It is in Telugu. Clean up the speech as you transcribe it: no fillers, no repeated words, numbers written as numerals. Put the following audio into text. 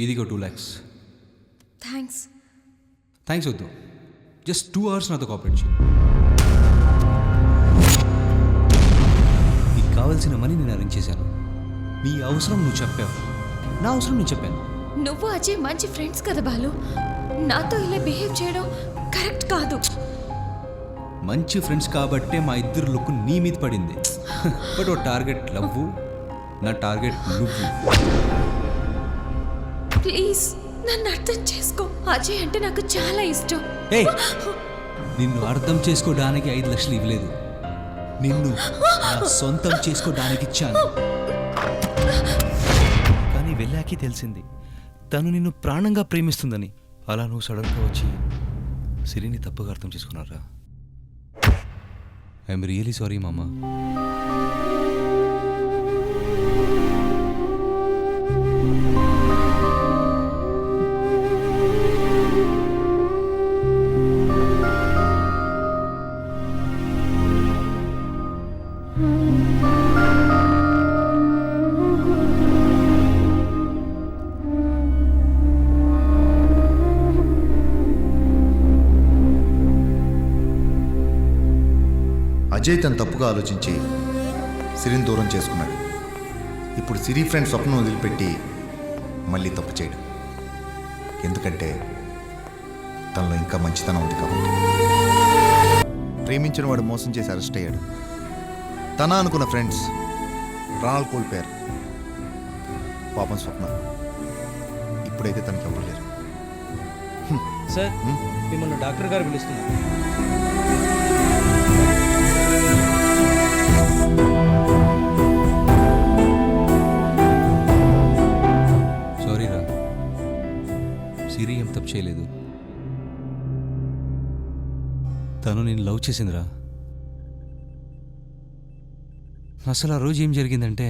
ఇదిగో 2 lakhs. థ్యాంక్స్. థ్యాంక్స్ వద్దు, జస్ట్ 2 hours నాతో కోఆపరేట్ చేయి. నీకు కావాల్సిన మనీ నేను అరేంజ్ చేశాను. నీ అవసరం నువ్వు చెప్పావు, నా అవసరం నేను చెప్పాను. నువ్వు అజయ్ మంచి ఫ్రెండ్స్ కదా బాలు. నాతో ఇలా బిహేవ్ చేయడం కరెక్ట్ కాదు. మంచి ఫ్రెండ్స్ కాబట్టే మా ఇద్దరు లుక్ నీ మీద పడింది. బట్ ఓ టార్గెట్ లవ్వు, నా టార్గెట్ నువ్వు. ప్లీజ్ నన్ను అర్థం చేసుకో. అజయ్ అంటే నాకు చాలా ఇష్టం. ఏయ్, నిన్ను అర్థం చేసుకోవడానికి 5 లక్షలు ఇవ్వలేదు, నిన్ను నా సొంతం చేసుకోవడానికి ఇచ్చాను. కానీ వెళ్ళాకే తెలిసింది తను నిన్ను ప్రాణంగా ప్రేమిస్తుందని. అలా నువ్వు సడన్గా వచ్చి సిరిని తప్పుగా అర్థం చేసుకున్నారా? ఐఎమ్ రియలీ సారీ మామా. అజయ్ తను తప్పుగా ఆలోచించి సిరిని దూరం చేసుకున్నాడు. ఇప్పుడు సిరి ఫ్రెండ్ స్వప్నం వదిలిపెట్టి మళ్ళీ తప్పు చేయడు. ఎందుకంటే తనలో ఇంకా మంచితనం ఉంది కాబట్టి. ప్రేమించిన వాడు మోసం చేసి అరెస్ట్ అయ్యాడు. తన అనుకున్న ఫ్రెండ్స్ ప్రాణాలు కోల్పోయారు. పాపం స్వప్న. ఇప్పుడైతే తనకి ఎవరు లేరు. సార్, మిమ్మల్ని డాక్టర్ గారు పిలుస్తున్నారు. సారీ రా, సిరి ఏం తప్పు చేయలేదు. తను నేను లవ్ చేసిందిరా. అసలు ఆ రోజు ఏం జరిగిందంటే